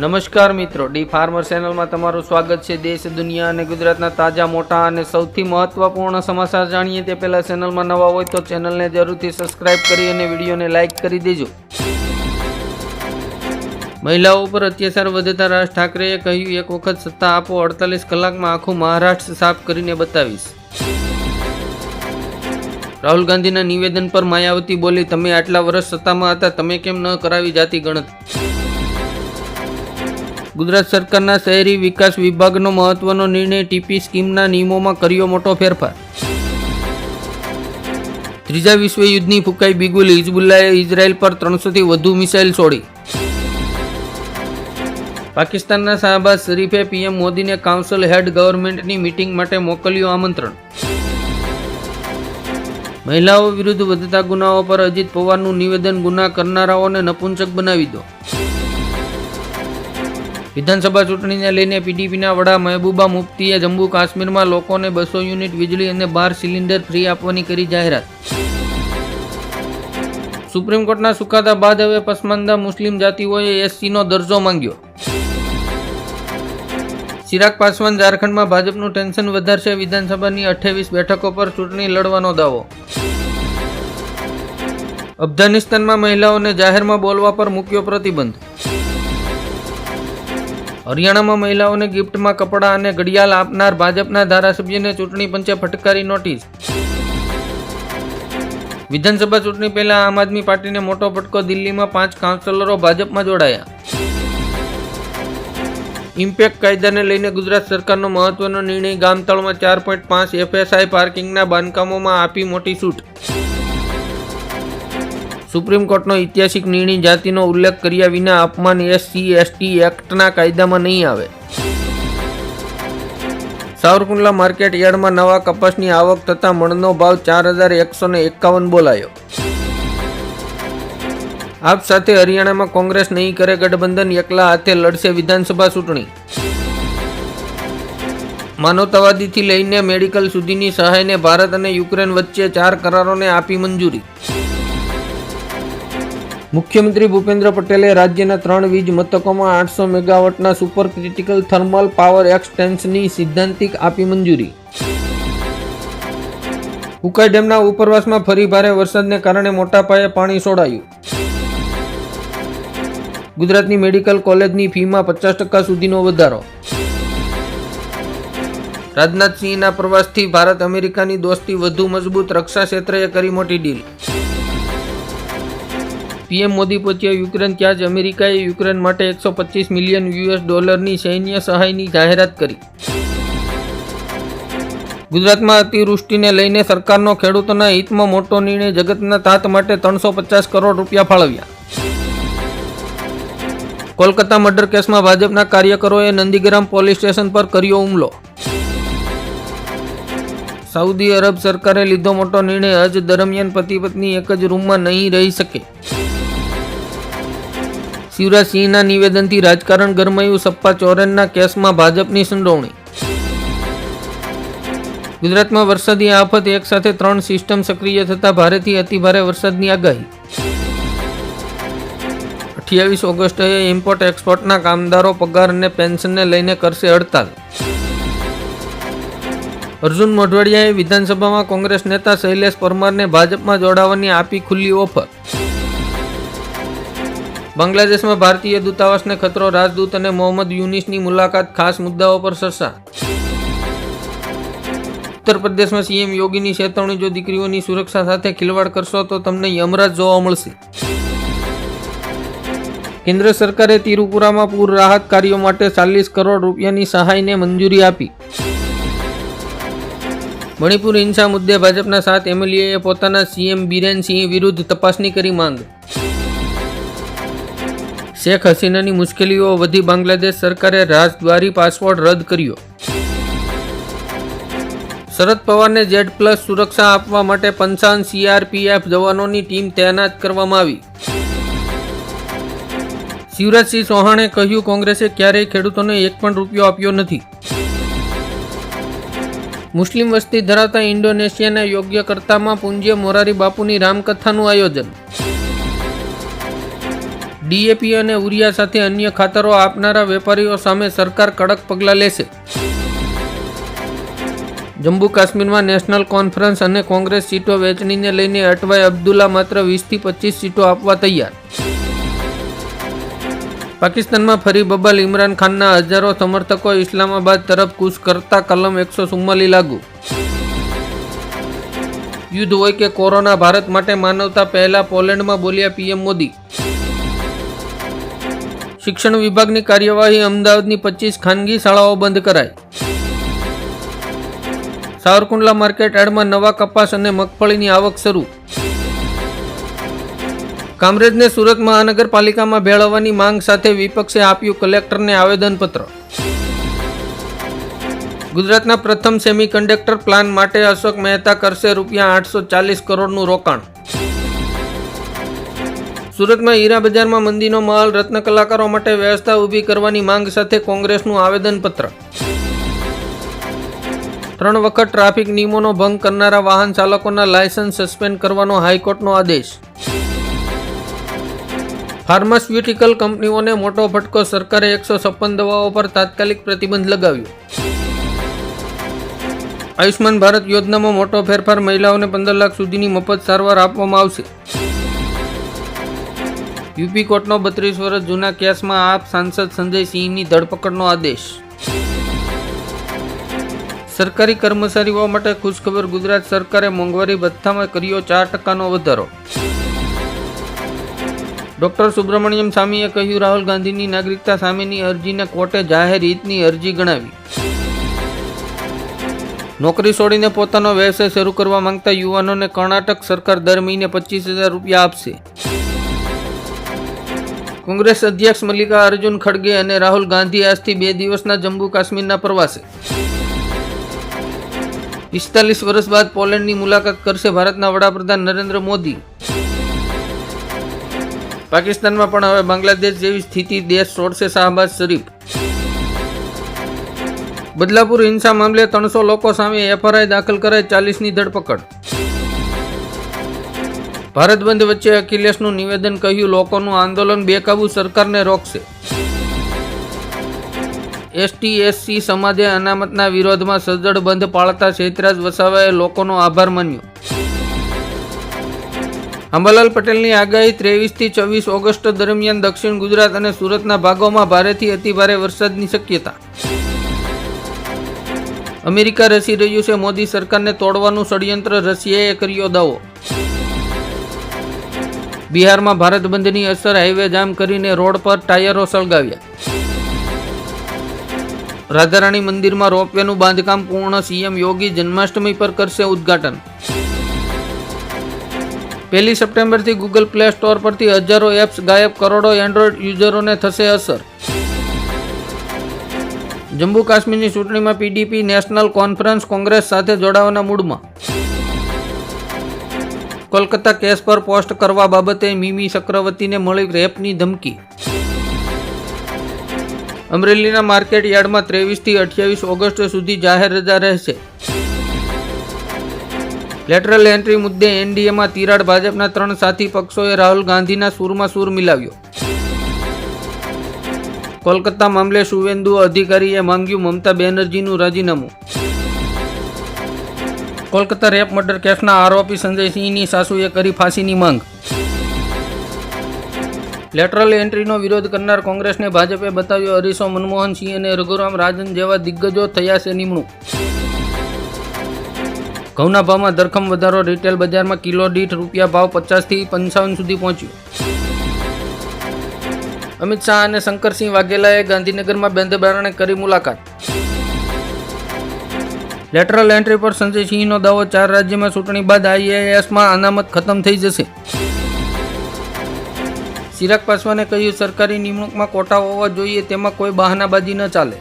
નમસ્કાર મિત્રો, D farmer ચેનલમાં તમારું સ્વાગત છે। દેશ, દુનિયા અને ગુજરાતના તાજા, મોટા અને સૌથી મહત્વપૂર્ણ સમાચાર જાણીએ તે પહેલા ચેનલમાં નવા હોય તો ચેનલને જરૂરથી સબસ્ક્રાઇબ કરી અને વિડીયોને લાઇક કરી દેજો। મહિલાઓ પર અત્યાચાર વધતા રાજ ઠાકરેએ કહ્યું, એક વખત સત્તા આપો, 48 કલાકમાં આખું મહારાષ્ટ્ર સાફ કરીને બતાવીશ। રાહુલ ગાંધીના નિવેદન પર માયાવતી બોલી, તમે આટલા વર્ષ સત્તામાં હતા, તમે કેમ ન કરાવી જાતિ ગણતરી। ગુજરાત સરકારના શહેરી વિકાસ વિભાગનો મહત્વનો નિર્ણય, ટીપી સ્કીમના નિયમોમાં કર્યો મોટો ફેરફાર। ત્રીજા વિશ્વયુદ્ધની ફૂંકાઈ બિગુલ, હિઝબુલ્લાએ ઇઝરાયલ પર 300 થી વધુ મિસાઇલ છોડી। પાકિસ્તાનના શાહબાઝ શરીફે પીએમ મોદીને કાઉન્સિલ હેડ ગવર્મેન્ટની મીટિંગ માટે મોકલ્યું આમંત્રણ। મહિલાઓ વિરુદ્ધ વધતા ગુનાઓ પર અજીત પવારનું નિવેદન, ગુના કરનારાઓને નપુંસક બનાવી દો। વિધાનસભા ચૂંટણીને લઈને પીડીપીના વડા મહેબૂબા મુફ્તીએ જમ્મુ કાશ્મીરમાં લોકોને 200 યુનિટ વીજળી અને 12 સિલિન્ડર ફ્રી આપવાની કરી જાહેરાત। સુપ્રીમ કોર્ટના ચુકાદા બાદ હવે પસમાંદા મુસ્લિમ જાતિઓએ એસસીનો દરજ્જો માંગ્યો। ચિરાગ પાસવાન ઝારખંડમાં ભાજપનું ટેન્શન વધારશે, વિધાનસભાની 28 બેઠકો પર ચૂંટણી લડવાનો દાવો। અફઘાનિસ્તાનમાં મહિલાઓને જાહેરમાં બોલવા પર મૂક્યો પ્રતિબંધ। હરિયાણામાં મહિલાઓને ગિફ્ટમાં કપડાં અને ઘડિયાળ આપનાર ભાજપના ધારાસભ્યને ચૂંટણી પંચે ફટકારી નોટિસ। વિધાનસભા ચૂંટણી પહેલા આમ આદમી પાર્ટીને મોટો ફટકો, દિલ્હીમાં 5 કાઉન્સિલરો ભાજપમાં જોડાયા। ઇમ્પેક્ટ કાયદાને લઈને ગુજરાત સરકારનો મહત્વનો નિર્ણય, ગામતળમાં 4.5 FSI પાર્કિંગના બાંધકામોમાં આપી મોટી છૂટ। સુપ્રીમ કોર્ટનો ઐતિહાસિક નિર્ણય, જાતિનો ઉલ્લેખ કર્યા વિના અપમાન SC/ST એક્ટના કાયદામાં નહીં આવે। સાવરકુંડલા માર્કેટ યાર્ડમાં નવા કપાસની આવક થતાં મણનો ભાવ 4151 બોલાયો। આપ સાથે હરિયાણામાં કોંગ્રેસ નહીં કરે ગઠબંધન, એકલા હાથે લડશે વિધાનસભા ચૂંટણી। માનવતાવાદીથી લઈને મેડિકલ સુધીની સહાયને ભારત અને યુક્રેન વચ્ચે 4 કરારોને આપી મંજૂરી। મુખ્યમંત્રી ભૂપેન્દ્ર પટેલે રાજ્યના 3 વીજ મથકોમાં 800 મેગાવોટના સુપર ક્રિટિકલ થર્મલ પાવર એક્સટેન્શનની સિદ્ધાંતિક આપી મંજૂરી। ઉકાઈ ડેમના ઉપરવાસમાં ફરી ભારે વરસાદને કારણે મોટા પાયે પાણી છોડાયું। ગુજરાતની મેડિકલ કોલેજની ફીમાં 50% સુધીનો વધારો। રાજનાથસિંહના પ્રવાસથી ભારત અમેરિકાની દોસ્તી વધુ મજબૂત, રક્ષા ક્ષેત્રે કરી મોટી ડીલ। પીએમ મોદી પહોંચ્યા યુક્રેન, ત્યાં જ અમેરિકાએ યુક્રેન માટે $125 મિલિયન સૈન્ય સહાયની જાહેરાત કરી। ગુજરાતમાં અતિવૃષ્ટિને લઈને સરકારનો ખેડૂતોના હિતમાં મોટો નિર્ણય, જગતના તાત માટે 350 કરોડ રૂપિયા ફાળવ્યા। કોલકાતા મર્ડર કેસમાં ભાજપના કાર્યકરોએ નંદીગ્રામ પોલીસ સ્ટેશન પર કર્યો હુમલો। સાઉદી અરબ સરકારે લીધો મોટો નિર્ણય, હજ દરમિયાન પતિ પત્ની એક જ રૂમમાં નહીં રહી શકે। શિવરાજ સિંહના નિવેદનથી રાજકારણ ગરમાયું, સપ્પા ચોરેનના કેસમાં ભાજપની સંડોવણી। ગુજરાતમાં વરસાદી આફત, એક સાથે 3 સિસ્ટમ સક્રિય થતા ભારેથી અતિભારે વરસાદની આગાહી। 28 ઓગસ્ટે ઇમ્પોર્ટ એક્સપોર્ટના કામદારો પગાર અને પેન્શનને લઈને કરશે હડતાલ। અર્જુન મોઢવાડિયાએ વિધાનસભામાં કોંગ્રેસ નેતા શૈલેષ પરમારને ભાજપમાં જોડાવાની આપી ખુલ્લી ઓફર। બાંગ્લાદેશમાં ભારતીય દૂતાવાસને ખતરો, રાજદૂત અને મોહમ્મદ યુનિસની મુલાકાત, ખાસ મુદ્દાઓ પર ચર્ચા। ઉત્તર પ્રદેશમાં સીએમ યોગીની ચેતવણી, જો દીકરીઓની સુરક્ષા સાથે ખિલવાડ કરશો તો તમને યમરાજ જોવા મળશે। કેન્દ્ર સરકારે તિરુપુરામાં પૂર રાહત કાર્યો માટે 40 કરોડ રૂપિયાની સહાયને મંજૂરી આપી। મણિપુર હિંસા મુદ્દે ભાજપના 7 MLAએ પોતાના સીએમ બીરેન સિંહ વિરુદ્ધ તપાસની કરી માંગ। શેખ હસીનાની મુશ્કેલીઓ વધી, બાંગ્લાદેશ સરકારે રાજદ્વારી પાસપોર્ટ રદ કર્યો। શરદ પવારને Z+ સુરક્ષા આપવા માટે 55 CRPF જવાનોની ટીમ તૈનાત કરવામાં આવી। શિવરાજસિંહ ચૌહાણે કહ્યું, કોંગ્રેસે ક્યારેય ખેડૂતોને એક પણ રૂપિયો આપ્યો નથી। મુસ્લિમ વસ્તી ધરાવતા ઇન્ડોનેશિયાના યોગ્યકર્તામાં પૂજ્ય મોરારી બાપુની રામકથાનું આયોજન। ડીએપી અને યુરિયા સાથે અન્ય ખાતરો આપનારા વેપારીઓ સામે સરકાર કડક પગલાં લેશે. જમ્મુ કાશ્મીરમાં નેશનલ કોન્ફરન્સ અને કોંગ્રેસ સીટો વહેંચણીને લઈને અટવાઈ અબ્દુલ્લા માત્ર 20 થી 25 સીટો આપવા તૈયાર. પાકિસ્તાનમાં ફરી બબાલ, ઇમરાન ખાનના હજારો સમર્થકો ઇસ્લામાબાદ તરફ કૂચ કરતા કલમ 144 લાગુ. યુદ્ધ હોય કે કોરોના, ભારત માટે માનવતા પહેલા, પોલેન્ડમાં બોલ્યા પીએમ મોદી. શિક્ષણ વિભાગની કાર્યવાહી, અમદાવાદની 25 ખાનગી શાળાઓ બંધ કરાઈ. સાવરકુંડલા માર્કેટ યાર્ડમાં નવા કપાસ અને મગફળીની આવક શરૂ. કામરેજને સુરત મહાનગરપાલિકામાં ભેળવવાની માંગ સાથે વિપક્ષે આપ્યું કલેક્ટરને આવેદનપત્ર. ગુજરાતના પ્રથમ સેમિકન્ડક્ટર પ્લાન માટે અશોક મહેતા કરશે ₹840 કરોડનું રોકાણ. સુરતમાં હીરા બજારમાં મંદીનો માહોલ, રત્ન કલાકારો માટે વ્યવસ્થા ઊભી કરવાની માંગ સાથે કોંગ્રેસનું આવેદનપત્ર. 3 વખત ટ્રાફિક નિયમોનો ભંગ કરનારા વાહન ચાલકોના લાયસન્સ સસ્પેન્ડ કરવાનો હાઈકોર્ટનો આદેશ. ફાર્માસ્યુટિકલ કંપનીઓને મોટો ફટકો, સરકારે 156 દવાઓ પર તાત્કાલિક પ્રતિબંધ લગાવ્યો. આયુષ્માન ભારત યોજનામાં મોટો ફેરફાર, મહિલાઓને 15 લાખ સુધીની મફત સારવાર આપવામાં આવશે. યુપી કોર્ટનો 32 વર્ષ જૂના કેસમાં આપ સાંસદ સંજય સિંહની ધરપકડનો આદેશ. સરકારી કર્મચારીઓ માટે ખુશખબર, ગુજરાત સરકારે મોંઘવારી ભથ્થામાં કર્યો 4% વધારો. ડોક્ટર સુબ્રમણ્યમ સ્વામીએ કહ્યું, રાહુલ ગાંધીની નાગરિકતા સામેની અરજીને કોર્ટે જાહેર હિતની અરજી ગણાવી. નોકરી છોડીને પોતાનો વ્યવસાય શરૂ કરવા માંગતા યુવાનોને કર્ણાટક સરકાર દર મહિને ₹25,000 આપશે. કોંગ્રેસ અધ્યક્ષ મલ્લિકા અર્જુન ખડગે અને રાહુલ ગાંધી આજથી 2 દિવસના જમ્મુ કાશ્મીરના પ્રવાસે. 45 વર્ષ બાદ પોલેન્ડની મુલાકાત કરશે ભારતના વડાપ્રધાન નરેન્દ્ર મોદી. પાકિસ્તાનમાં પણ હવે બાંગ્લાદેશ જેવી સ્થિતિ, દેશ છોડશે શાહબાઝ શરીફ. બદલાપુર હિંસા મામલે 300 લોકો સામે એફઆઈઆર દાખલ કરાઈ, 40ની ધરપકડ. ભારત બંધ વચ્ચે અખિલેશનું નિવેદન, કહ્યું લોકોનું આંદોલન બેકાબુ સરકારને રોકશે. એસટી-એસસી સમાજે અનામતના વિરોધમાં સજ્જડ બંધ પાળતા શેતરાજ વસાવાએ લોકોનો આભાર માન્યો. અંબાલાલ પટેલની આગાહી, 23 થી 24 ઓગસ્ટ દરમિયાન દક્ષિણ ગુજરાત અને સુરતના ભાગોમાં ભારેથી અતિભારે વરસાદની શક્યતા. અમેરિકા રચી રહ્યું છે મોદી સરકારને તોડવાનું ષડયંત્ર, રશિયાએ કર્યો દાવો. બિહારમાં ભારત બંધની અસર, હાઈવે જામ કરીને રોડ પર ટાયરો સળગાવ્યા. રાધારાણી મંદિરમાં રોપવેનું બાંધકામ પૂર્ણ, સીએમ યોગી જન્માષ્ટમી પર કરશે ઉદ્ઘાટન. 1 સપ્ટેમ્બરથી ગૂગલ પ્લે સ્ટોર પરથી હજારો એપ્સ ગાયબ, કરોડો એન્ડ્રોઇડ યુઝરોને થશે અસર. જમ્મુ કાશ્મીરની ચૂંટણીમાં પીડીપી નેશનલ કોન્ફરન્સ કોંગ્રેસ સાથે જોડાવાના મૂડમાં. કોલકાતા કેસ પર પોસ્ટ કરવા બાબતે મિમી ચક્રવર્તીને મળી રેપની ધમકી. અમરેલીના માર્કેટ યાર્ડમાં 23 થી 28 ઓગસ્ટ સુધી જાહેર રજા રહેશે. લેટરલ એન્ટ્રી મુદ્દે એનડીએમાં તિરાડ, ભાજપના 3 સાથી પક્ષોએ રાહુલ ગાંધીના સૂરમાં સૂર મિલાવ્યો. કોલકાતા મામલે શુવેન્દુ અધિકારીએ માંગ્યું મમતા બેનર્જીનું રાજીનામું. કોલકાતા રેપ મર્ડર કેસના આરોપી સંજય સિંહની સાસુએ કરી ફાંસીની માંગ. લેટરલ એન્ટ્રીનો વિરોધ કરનાર કોંગ્રેસને ભાજપે બતાવ્યો અરીસો, મનમોહન સિંહ અને રઘુરામ રાજન જેવા દિગ્ગજો થયા છે નિમણૂક. ઘઉંના ભાવમાં ધરખમ વધારો, રિટેલ બજારમાં કિલો દીઠ રૂપિયા ભાવ 50 થી 55 સુધી પહોંચ્યો. અમિત શાહ અને શંકરસિંહ વાઘેલાએ ગાંધીનગરમાં બંધ બારણે કરી મુલાકાત. લેટરલ એન્ટ્રી પર સંજય સિંહનો દાવો, 4 રાજ્યમાં ચૂંટણી બાદ આઈએએસમાં અનામત ખતમ થઈ જશે. ચિરાગ પાસવાને કહ્યું, સરકારી નિમણૂકમાં કોટા હોવા જોઈએ, તેમાં કોઈ બહાનાબાજી ન ચાલે.